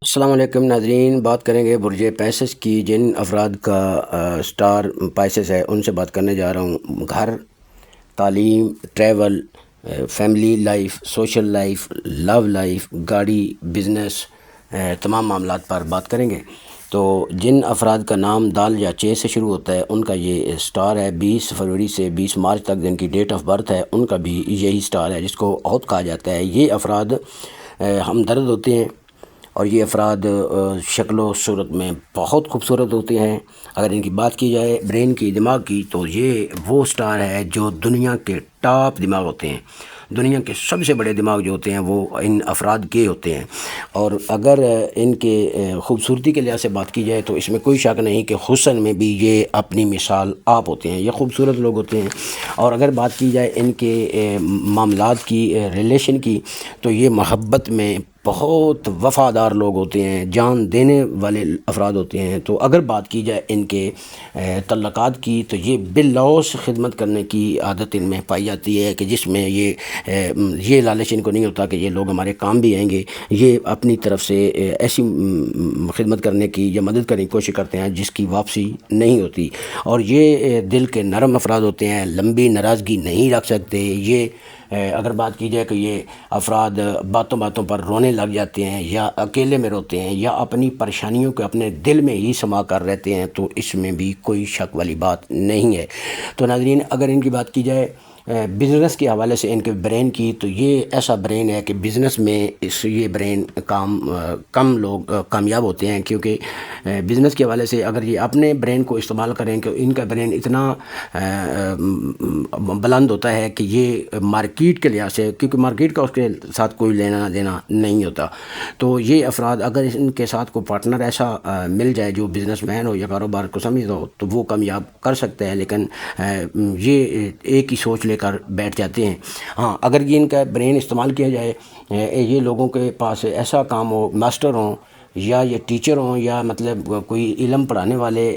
السلام علیکم ناظرین، بات کریں گے برج پیسس کی۔ جن افراد کا سٹار پیسس ہے ان سے بات کرنے جا رہا ہوں۔ گھر، تعلیم، travel, family life, social life, love life, گاڑی، بزنس، تمام معاملات پر بات کریں گے۔ تو جن افراد کا نام دال یا چے سے شروع ہوتا ہے ان کا یہ سٹار ہے۔ 20 فروری سے 20 مارچ تک جن کی ڈیٹ آف برتھ ہے ان کا بھی یہی سٹار ہے، جس کو عہد کہا جاتا ہے۔ یہ افراد ہمدرد ہوتے ہیں اور یہ افراد شکل و صورت میں بہت خوبصورت ہوتے ہیں۔ اگر ان کی بات کی جائے برین کی، دماغ کی، تو یہ وہ سٹار ہے جو دنیا کے ٹاپ دماغ ہوتے ہیں۔ دنیا کے سب سے بڑے دماغ جو ہوتے ہیں وہ ان افراد کے ہوتے ہیں۔ اور اگر ان کے خوبصورتی کے لحاظ سے بات کی جائے تو اس میں کوئی شک نہیں کہ حسن میں بھی یہ اپنی مثال آپ ہوتے ہیں، یہ خوبصورت لوگ ہوتے ہیں۔ اور اگر بات کی جائے ان کے معاملات کی، ریلیشن کی، تو یہ محبت میں بہت وفادار لوگ ہوتے ہیں، جان دینے والے افراد ہوتے ہیں۔ تو اگر بات کی جائے ان کے تعلقات کی تو یہ باللوث خدمت کرنے کی عادت ان میں پائی جاتی ہے، کہ جس میں یہ لالچ ان کو نہیں ہوتا کہ یہ لوگ ہمارے کام بھی آئیں گے۔ یہ اپنی طرف سے ایسی خدمت کرنے کی یا مدد کرنے کی کوشش کرتے ہیں جس کی واپسی نہیں ہوتی۔ اور یہ دل کے نرم افراد ہوتے ہیں، لمبی ناراضگی نہیں رکھ سکتے۔ یہ اگر بات کی جائے کہ یہ افراد باتوں باتوں پر رونے لگ جاتے ہیں، یا اکیلے میں روتے ہیں، یا اپنی پریشانیوں کو اپنے دل میں ہی سما کر رہتے ہیں، تو اس میں بھی کوئی شک والی بات نہیں ہے۔ تو ناظرین، اگر ان کی بات کی جائے بزنس کے حوالے سے ان کے برین کی، تو یہ ایسا برین ہے کہ بزنس میں یہ برین کم لوگ کامیاب ہوتے ہیں، کیونکہ بزنس کے حوالے سے اگر یہ اپنے برین کو استعمال کریں کہ ان کا برین اتنا بلند ہوتا ہے کہ یہ مارکیٹ کے لحاظ سے، کیونکہ مارکیٹ کا اس کے ساتھ کوئی لینا دینا نہیں ہوتا، تو یہ افراد اگر ان کے ساتھ کوئی پارٹنر ایسا مل جائے جو بزنس مین ہو یا کاروبار کو سمجھتا ہو تو وہ کامیاب کر سکتے ہیں، لیکن یہ ایک ہی سوچ لے کر بیٹھ جاتے ہیں۔ ہاں، اگر یہ ان کا برین استعمال کیا جائے، یہ لوگوں کے پاس ایسا کام ہو، ماسٹر ہوں یا یہ ٹیچر ہوں، یا مطلب کوئی علم پڑھانے والے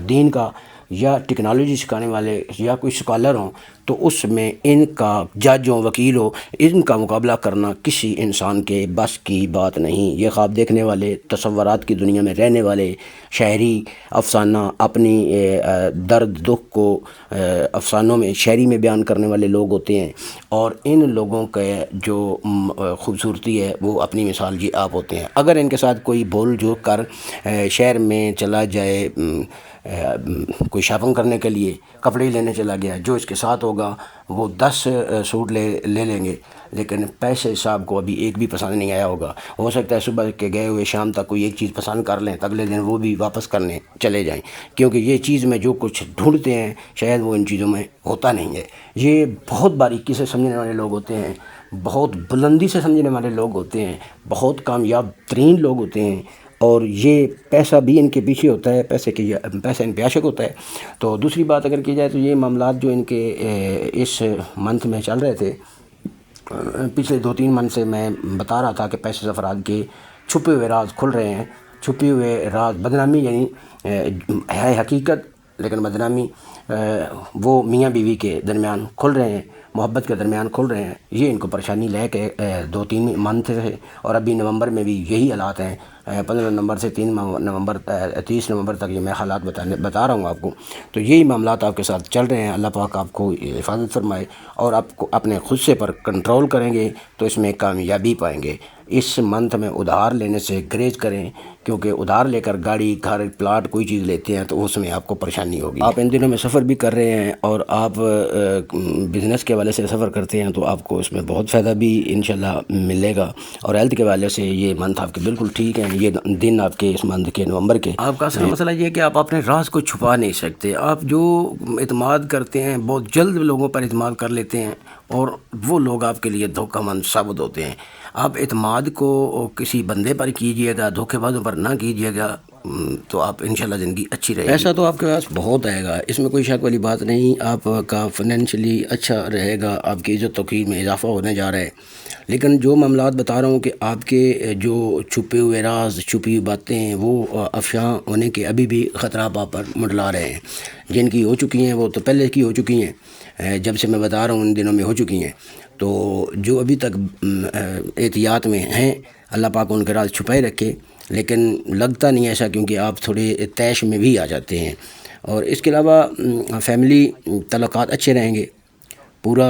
دین کا، یا ٹیکنالوجی سکھانے والے، یا کوئی اسکالر ہوں، تو اس میں ان کا جج ہو، وکیل ہو، ان کا مقابلہ کرنا کسی انسان کے بس کی بات نہیں۔ یہ خواب دیکھنے والے، تصورات کی دنیا میں رہنے والے، شاعری، افسانہ، اپنی درد دکھ کو افسانوں میں، شاعری میں بیان کرنے والے لوگ ہوتے ہیں۔ اور ان لوگوں کا جو خوبصورتی ہے وہ اپنی مثال جی آپ ہوتے ہیں۔ اگر ان کے ساتھ کوئی بھول جو کر شہر میں چلا جائے، کوئی شاپنگ کرنے کے لیے، کپڑے لینے چلا گیا، جو اس کے ساتھ ہوگا وہ 10 سوٹ لے لیں گے، لیکن پیسے صاحب کو ابھی ایک بھی پسند نہیں آیا ہوگا۔ ہو سکتا ہے صبح کے گئے ہوئے شام تک کوئی ایک چیز پسند کر لیں، اگلے دن وہ بھی واپس کرنے چلے جائیں، کیونکہ یہ چیز میں جو کچھ ڈھونڈتے ہیں شاید وہ ان چیزوں میں ہوتا نہیں ہے۔ یہ بہت باریکی سے سمجھنے والے لوگ ہوتے ہیں، بہت بلندی سے سمجھنے والے لوگ ہوتے ہیں، بہت کامیاب ترین لوگ ہوتے ہیں، اور یہ پیسہ بھی ان کے پیچھے ہوتا ہے، پیسہ ان پہ عاشق ہوتا ہے۔ تو دوسری بات اگر کی جائے تو یہ معاملات جو ان کے اس منتھ میں چل رہے تھے، پچھلے 2-3 منتھ سے میں بتا رہا تھا کہ پیسے افراد کے چھپے ہوئے راز کھل رہے ہیں۔ چھپے ہوئے راز، بدنامی یعنی ہے حقیقت لیکن بدنامی وہ میاں بیوی کے درمیان کھل رہے ہیں، محبت کے درمیان کھل رہے ہیں۔ یہ ان کو پریشانی لے کے 2-3 منتھ سے، اور ابھی نومبر میں بھی یہی حالات ہیں۔ 15 نومبر سے 30 نومبر تک یہ میں حالات بتا رہا ہوں آپ کو۔ تو یہی معاملات آپ کے ساتھ چل رہے ہیں۔ اللہ پاک آپ کو حفاظت فرمائے، اور آپ کو اپنے خود سے پر کنٹرول کریں گے تو اس میں کامیابی پائیں گے۔ اس منتھ میں ادھار لینے سے گریز کریں، کیونکہ ادھار لے کر گاڑی، گھر، پلاٹ کوئی چیز لیتے ہیں تو اس میں آپ کو پریشانی ہوگی۔ آپ ان دنوں میں سفر بھی کر رہے ہیں اور آپ بزنس کے حوالے سے سفر کرتے ہیں تو آپ کو اس میں بہت فائدہ بھی انشاءاللہ ملے گا۔ اور ہیلتھ کے حوالے سے یہ منتھ آپ کے بالکل ٹھیک ہیں۔ یہ دن آپ کے اس منتھ کے نومبر کے، آپ کا اصل مسئلہ یہ ہے کہ آپ اپنے راز کو چھپا نہیں سکتے۔ آپ جو اعتماد کرتے ہیں بہت جلد لوگوں پر اعتماد کر لیتے ہیں، اور وہ لوگ آپ کے لیے دھوکہ مند ثابت ہوتے ہیں۔ آپ اعتماد کو کسی بندے پر کیجئے گا، دھوکے بازوں پر نہ کیجئے گا، تو آپ انشاءاللہ زندگی اچھی رہے گی۔ ایسا تو آپ کے پاس بہت آئے گا، اس میں کوئی شک والی بات نہیں۔ آپ کا فائنینشلی اچھا رہے گا، آپ کی عزت توقیر میں اضافہ ہونے جا رہا ہے۔ لیکن جو معاملات بتا رہا ہوں کہ آپ کے جو چھپے ہوئے راز، چھپی ہوئی باتیں ہیں، وہ افشاں ہونے کے ابھی بھی خطرات آپ پر منڈلا رہے ہیں۔ جن کی ہو چکی ہیں وہ تو پہلے کی ہو چکی ہیں، جب سے میں بتا رہا ہوں ان دنوں میں ہو چکی ہیں۔ تو جو ابھی تک احتیاط میں ہیں، اللہ پاک ان کے راز چھپائے رکھے، لیکن لگتا نہیں ایسا، کیونکہ آپ تھوڑے طیش میں بھی آ جاتے ہیں۔ اور اس کے علاوہ فیملی تعلقات اچھے رہیں گے، پورا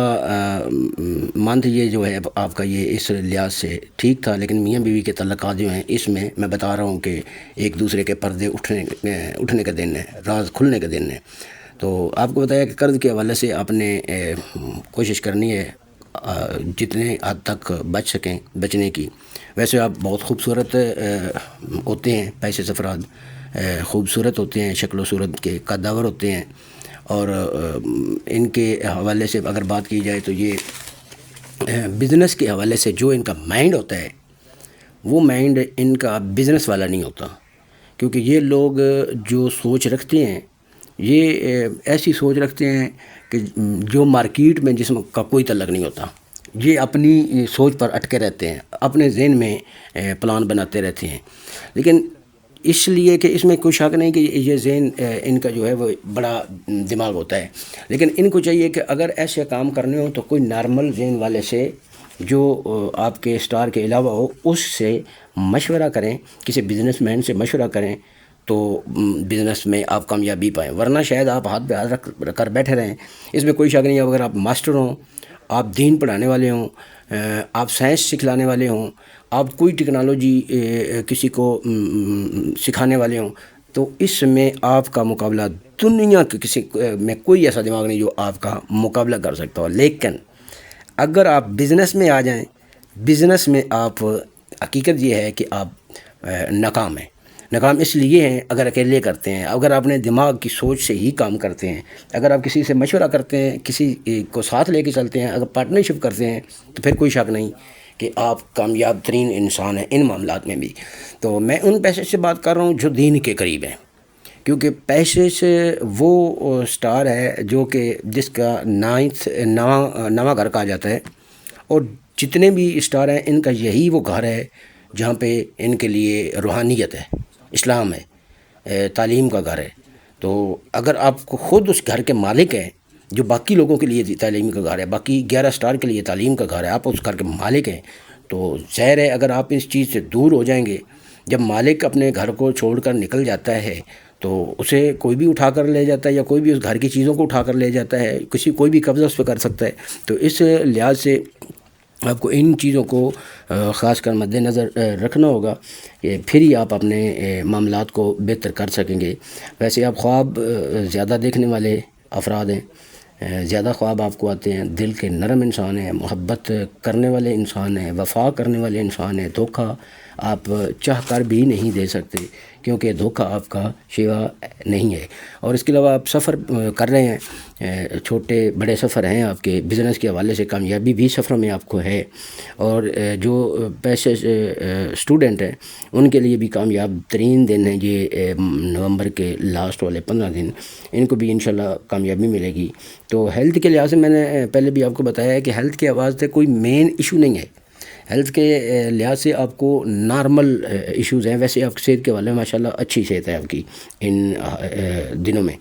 منتھ یہ جو ہے آپ کا یہ اس لحاظ سے ٹھیک تھا، لیکن میاں بیوی کے تعلقات جو ہیں اس میں بتا رہا ہوں کہ ایک دوسرے کے پردے اٹھنے کا دن ہے، راز کھلنے کا دن ہے۔ تو آپ کو بتایا کہ قرض کے حوالے سے آپ نے کوشش کرنی ہے جتنے حد تک بچ سکیں بچنے کی۔ ویسے آپ بہت خوبصورت ہوتے ہیں، پیسے سے افراد خوبصورت ہوتے ہیں، شکل و صورت کے قدور ہوتے ہیں، اور ان کے حوالے سے اگر بات کی جائے تو یہ بزنس کے حوالے سے جو ان کا مائنڈ ہوتا ہے وہ مائنڈ ان کا بزنس والا نہیں ہوتا، کیونکہ یہ لوگ جو سوچ رکھتے ہیں یہ ایسی سوچ رکھتے ہیں کہ جو مارکیٹ میں جس کا کوئی تعلق نہیں ہوتا، یہ اپنی سوچ پر اٹکے رہتے ہیں، اپنے ذہن میں پلان بناتے رہتے ہیں۔ لیکن اس لیے کہ اس میں کوئی شک نہیں کہ یہ ذہن ان کا جو ہے وہ بڑا دماغ ہوتا ہے، لیکن ان کو چاہیے کہ اگر ایسے کام کرنے ہوں تو کوئی نارمل ذہن والے سے جو آپ کے اسٹار کے علاوہ ہو اس سے مشورہ کریں، کسی بزنس مین سے مشورہ کریں تو بزنس میں آپ کامیابی پائیں، ورنہ شاید آپ ہاتھ پہ ہاتھ رکھ کر بیٹھے رہیں۔ اس میں کوئی شک نہیں ہے، اگر آپ ماسٹر ہوں، آپ دین پڑھانے والے ہوں، آپ سائنس سکھلانے والے ہوں، آپ کوئی ٹیکنالوجی کسی کو سکھانے والے ہوں، تو اس میں آپ کا مقابلہ دنیا کے کسی میں کوئی ایسا دماغ نہیں جو آپ کا مقابلہ کر سکتا ہو۔ لیکن اگر آپ بزنس میں آ جائیں، بزنس میں آپ حقیقت یہ ہے کہ آپ ناکام ہیں۔ ناکام اس لیے ہیں اگر اکیلے کرتے ہیں، اگر اپنے دماغ کی سوچ سے ہی کام کرتے ہیں، اگر آپ کسی سے مشورہ کرتے ہیں، کسی کو ساتھ لے کے چلتے ہیں، اگر پارٹنرشپ کرتے ہیں تو پھر کوئی شک نہیں کہ آپ کامیاب ترین انسان ہیں ان معاملات میں بھی۔ تو میں ان پیسے سے بات کر رہا ہوں جو دین کے قریب ہیں، کیونکہ پیسے سے وہ سٹار ہے جو کہ جس کا نواں گھر کہا جاتا ہے، اور جتنے بھی اسٹار ہیں ان کا یہی وہ گھر ہے جہاں پہ ان کے لیے روحانیت ہے، اسلام ہے، تعلیم کا گھر ہے۔ تو اگر آپ کو خود اس گھر کے مالک ہیں، جو باقی لوگوں کے لیے تعلیم کا گھر ہے، باقی 11 اسٹار کے لیے تعلیم کا گھر ہے، آپ اس گھر کے مالک ہیں، تو ظاہر ہے اگر آپ اس چیز سے دور ہو جائیں گے، جب مالک اپنے گھر کو چھوڑ کر نکل جاتا ہے تو اسے کوئی بھی اٹھا کر لے جاتا ہے، یا کوئی بھی اس گھر کی چیزوں کو اٹھا کر لے جاتا ہے، کوئی بھی قبضہ اس پہ کر سکتا ہے۔ تو اس لحاظ سے آپ کو ان چیزوں کو خاص کر مد نظر رکھنا ہوگا، کہ پھر ہی آپ اپنے معاملات کو بہتر کر سکیں گے۔ ویسے آپ خواب زیادہ دیکھنے والے افراد ہیں، زیادہ خواب آپ کو آتے ہیں، دل کے نرم انسان ہیں، محبت کرنے والے انسان ہیں، وفا کرنے والے انسان ہیں، دھوکہ آپ چاہ کر بھی نہیں دے سکتے، کیونکہ دھوکہ آپ کا شیوا نہیں ہے۔ اور اس کے علاوہ آپ سفر کر رہے ہیں، چھوٹے بڑے سفر ہیں آپ کے، بزنس کے حوالے سے کامیابی بھی سفروں میں آپ کو ہے، اور جو پیسے اسٹوڈنٹ ہیں ان کے لیے بھی کامیاب ترین دن ہیں یہ نومبر کے لاسٹ والے 15 دن، ان کو بھی انشاءاللہ کامیابی ملے گی۔ تو ہیلتھ کے لحاظ سے میں نے پہلے بھی آپ کو بتایا ہے کہ ہیلتھ کے حوالے سے کوئی مین ایشو نہیں ہے، ہیلتھ کے لحاظ سے آپ کو نارمل ایشوز ہیں۔ ویسے آپ کی صحت کے حوالے میں ماشاءاللہ اچھی صحت ہے آپ کی ان دنوں میں۔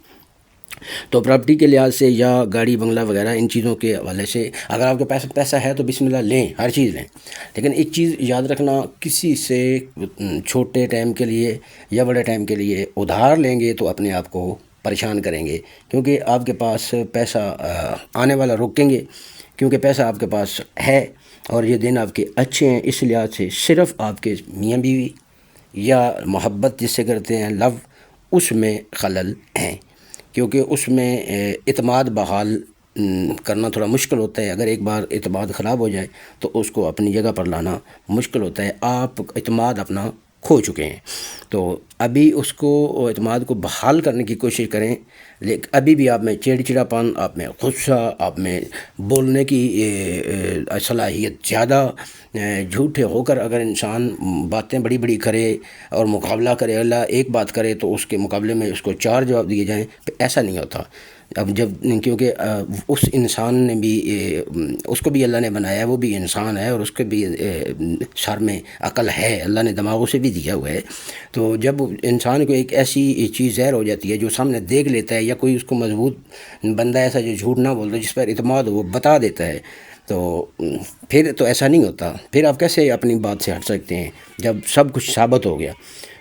تو پراپرٹی کے لحاظ سے یا گاڑی بنگلہ وغیرہ ان چیزوں کے حوالے سے اگر آپ کے پاس پیسہ ہے تو بسم اللہ لیں، ہر چیز لیں، لیکن ایک چیز یاد رکھنا، کسی سے چھوٹے ٹائم کے لیے یا بڑے ٹائم کے لیے ادھار لیں گے تو اپنے آپ کو پریشان کریں گے، کیونکہ آپ کے پاس پیسہ آنے والا روکیں گے، کیونکہ پیسہ آپ کے پاس ہے اور یہ دن آپ کے اچھے ہیں۔ اس لحاظ سے صرف آپ کے میاں بیوی یا محبت جس سے کرتے ہیں، لو، اس میں خلل ہیں، کیونکہ اس میں اعتماد بحال کرنا تھوڑا مشکل ہوتا ہے۔ اگر ایک بار اعتماد خراب ہو جائے تو اس کو اپنی جگہ پر لانا مشکل ہوتا ہے۔ آپ اعتماد اپنا کھو چکے ہیں، تو ابھی اس کو اعتماد کو بحال کرنے کی کوشش کریں، لیکن ابھی بھی آپ میں چڑچڑاپن، آپ میں غصہ، آپ میں بولنے کی صلاحیت زیادہ، جھوٹے ہو کر اگر انسان باتیں بڑی بڑی کرے اور مقابلہ کرے، اللہ ایک بات کرے تو اس کے مقابلے میں اس کو 4 جواب دیے جائیں، ایسا نہیں ہوتا۔ اب جب کیونکہ اس انسان نے بھی اس کو بھی اللہ نے بنایا ہے، وہ بھی انسان ہے، اور اس کے بھی سر میں عقل ہے، اللہ نے دماغوں سے بھی دیا ہوا ہے۔ تو جب انسان کو ایک ایسی چیز ظاہر ہو جاتی ہے جو سامنے دیکھ لیتا ہے، یا کوئی اس کو مضبوط بندہ ایسا جو جھوٹ نہ بولتا، جس پر اعتماد ہو، وہ بتا دیتا ہے، تو پھر تو ایسا نہیں ہوتا، پھر آپ کیسے اپنی بات سے ہٹ سکتے ہیں جب سب کچھ ثابت ہو گیا؟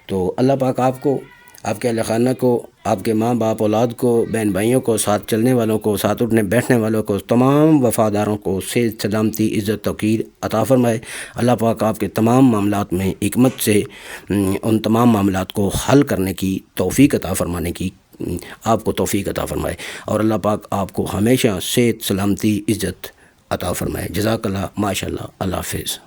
تو اللہ پاک آپ کو، آپ کے اہل خانہ کو، آپ کے ماں باپ، اولاد کو، بہن بھائیوں کو، ساتھ چلنے والوں کو، ساتھ اٹھنے بیٹھنے والوں کو، تمام وفاداروں کو صحت، سلامتی، عزت، توقیر عطا فرمائے۔ اللہ پاک آپ کے تمام معاملات میں حکمت سے ان تمام معاملات کو حل کرنے کی توفیق عطا فرمانے کی آپ کو توفیق عطا فرمائے، اور اللہ پاک آپ کو ہمیشہ صحت، سلامتی، عزت عطا فرمائے۔ جزاک اللہ، ماشاء اللہ، اللہ حافظ۔